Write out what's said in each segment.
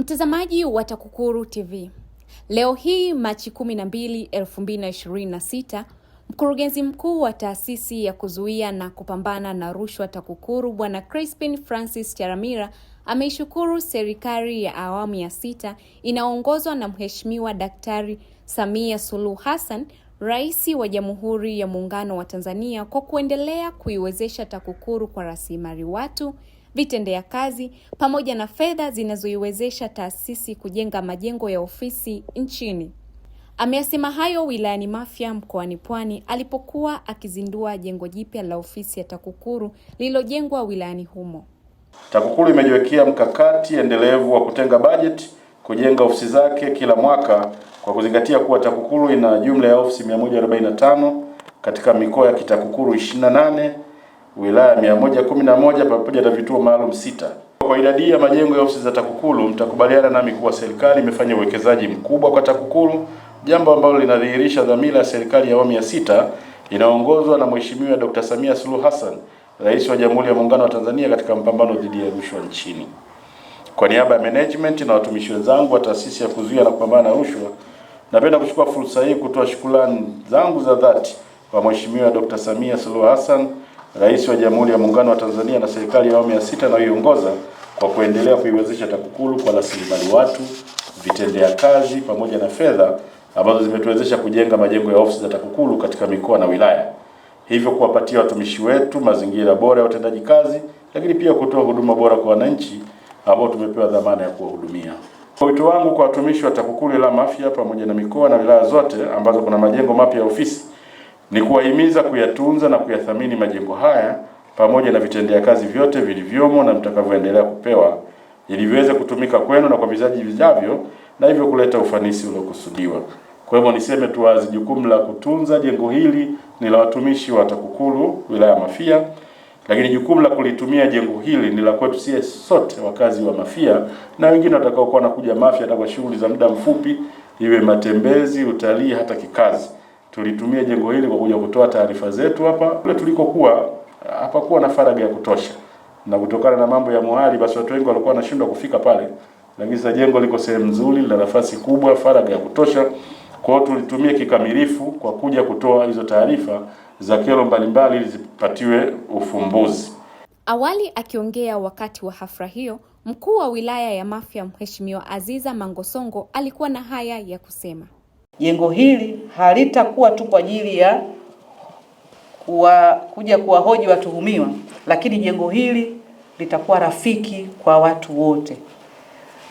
Mtazamaji wa TAKUKURU TV. Leo hii Machi 12, 2026, Mkurugenzi Mkuu wa Taasisi ya Kuzuia na Kupambana na Rushwa TAKUKURU Bwana Crispin Francis Charamira ameishukuru serikali ya awamu ya 6 inaongozwa na Mheshimiwa Daktari Samia Suluhu Hassan, Rais wa Jamhuri ya Muungano wa Tanzania, kwa kuendelea kuiwezesha TAKUKURU kwa rasilimali watu, vitendea kazi pamoja na fedha zinazoiwezesha taasisi kujenga majengo ya ofisi nchini. Ameyasema hayo wilayani Mafia mkoani Pwani alipokuwa akizindua jengo jipya la ofisi ya TAKUKURU lililojengwa wilayani humo. TAKUKURU imejiwekea mkakati endelevu wa kutenga bajeti kujenga ofisi zake kila mwaka kwa kuzingatia kuwa TAKUKURU ina jumla ya ofisi 145 katika mikoa ya kitakukuru 28, wilaya 111 pamoja na vituo maalum 6. Kwa idadi ya majengo ya ofisi za TAKUKURU, mtakubaliana nami kuwa serikali imefanya uwekezaji mkubwa kwa TAKUKURU, jambo ambalo linadhihirisha dhamira ya serikali ya awamu ya 6 inaongozwa na Mheshimiwa Dr. Samia Suluhu Hassan, Rais wa Jamhuri ya Muungano wa Tanzania, katika mpambano dhidi ya rushwa nchini. Kwa niaba ya management na watumishi wenzangu wa Taasisi ya Kuzuia na Kupambana na Rushwa, napenda kuchukua fursa hii kutoa shukrani zangu za dhati kwa Mheshimiwa Dr. Samia Suluhu Hassan, Rais wa Jamhuri ya Muungano wa Tanzania, na serikali ya awamu ya 6 anayoiongoza kwa kuendelea kuiwezesha TAKUKURU kwa rasilimali watu, vitendea kazi pamoja na fedha ambazo zimetuwezesha kujenga majengo ya ofisi za TAKUKURU katika mikoa na wilaya. Hivyo kuwapatia watumishi wetu mazingira bora ya utendaji kazi, lakini pia kutoa huduma bora kwa wananchi ambao tumepewa dhamana ya kuwahudumia. Wito wangu kwa watumishi wa TAKUKURU la Mafia pamoja na mikoa na wilaya zote ambazo kuna majengo mapya ya ofisi ni kuwahimiza kuyatunza na kuyathamini majengo haya pamoja na vitendea kazi vyote vilivyomo na mtakavyoendelea kupewa, ili viweze kutumika kwenu na kwa vizazi vijavyo, na hivyo kuleta ufanisi uliokusudiwa. Kwa hivyo niseme tu wazi, jukumu la kutunza jengo hili ni la watumishi wa TAKUKURU wilaya ya Mafia, lakini jukumu la kulitumia jengo hili ni la kwetu sisi sote wakazi wa Mafia na wengine watakao kuwa nakuja Mafia hata kwa shughuli za muda mfupi, iwe matembezi, utalii, hata kikazi. Tulitumia jengo hili kwa kuja kutoa taarifa zetu hapa. Kule tulikokuwa hapakuwa na faraga ya kutosha, na kutokana na mambo ya muhali, basi watu wengi walikuwa wanashindwa kufika pale. Lakini sasa jengo liko sehemu nzuri, lina nafasi kubwa, faraga ya kutosha. Kwa hiyo tulitumia kikamilifu kwa kuja kutoa hizo taarifa za kero mbalimbali ili zipatiwe ufumbuzi. Awali akiongea wakati wa hafla hiyo, Mkuu wa Wilaya ya Mafia Mheshimiwa Aziza Mangosongo alikuwa na haya ya kusema. Jengo hili halitakuwa tu kwa ajili ya kuja kuwahoji watuhumiwa, lakini jengo hili litakuwa rafiki kwa watu wote.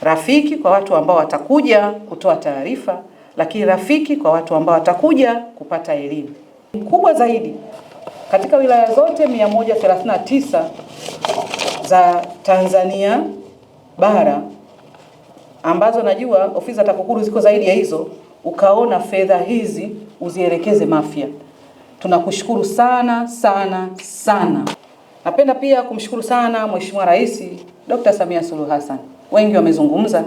Rafiki kwa watu ambao watakuja kutoa taarifa, lakini rafiki kwa watu ambao watakuja kupata elimu. Kubwa zaidi, katika wilaya zote 139 za Tanzania bara ambazo najua ofisi za TAKUKURU ziko zaidi ya hizo, ukaona fedha hizi uzielekeze Mafia. Tunakushukuru sana sana sana. Napenda pia kumshukuru sana Mheshimiwa Rais Dr. Samia Suluhu Hassan. Wengi wamezungumza,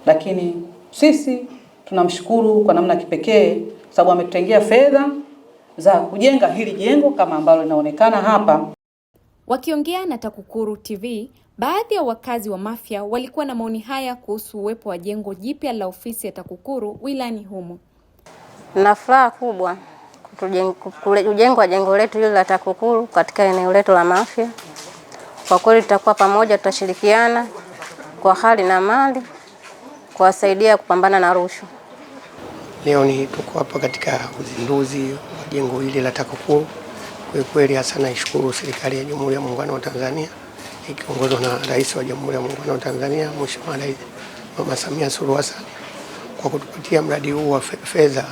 lakini sisi tunamshukuru kwa namna kipekee sababu ametutengea fedha za kujenga hili jengo kama ambalo linaonekana hapa. Wakiongea na TAKUKURU TV, baadhi ya wakazi wa Mafia walikuwa na maoni haya kuhusu uwepo wa jengo jipya la ofisi ya TAKUKURU wilayani humo. Na furaha kubwa kujengwa jengo letu hili la TAKUKURU katika eneo letu la Mafia. Kwa kweli tutakuwa pamoja, tutashirikiana kwa hali na mali kuwasaidia kupambana na rushwa. Leo tuko hapa katika uzinduzi wa jengo hili la TAKUKURU. Kwa kweli hasa naishukuru serikali ya Jamhuri ya Muungano wa Tanzania ikiongozwa na Rais wa Jamhuri ya Muungano wa Tanzania Mheshimiwa Mama Samia Suluhu Hassan kwa kutupatia mradi huu wa fedha,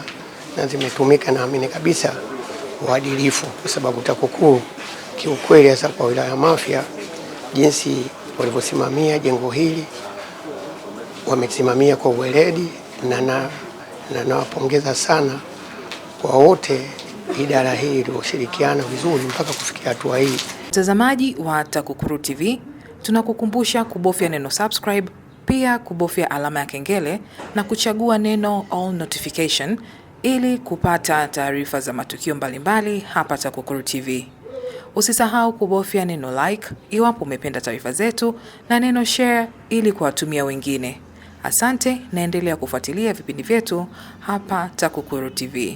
na zimetumika naamini kabisa uadilifu, kwa sababu TAKUKURU kiukweli hasa kwa wilaya ya Mafia jinsi walivyosimamia jengo hili wamesimamia kwa uweledi, na nawapongeza sana kwa wote idara hii iliyoshirikiana vizuri mpaka kufikia hatua hii. Mtazamaji wa TAKUKURU TV, tunakukumbusha kubofya neno subscribe, pia kubofya alama ya kengele na kuchagua neno all notification ili kupata taarifa za matukio mbalimbali hapa TAKUKURU TV. Usisahau kubofya neno like iwapo umependa taarifa zetu na neno share ili kuwatumia wengine. Asante, naendelea kufuatilia vipindi vyetu hapa TAKUKURU TV.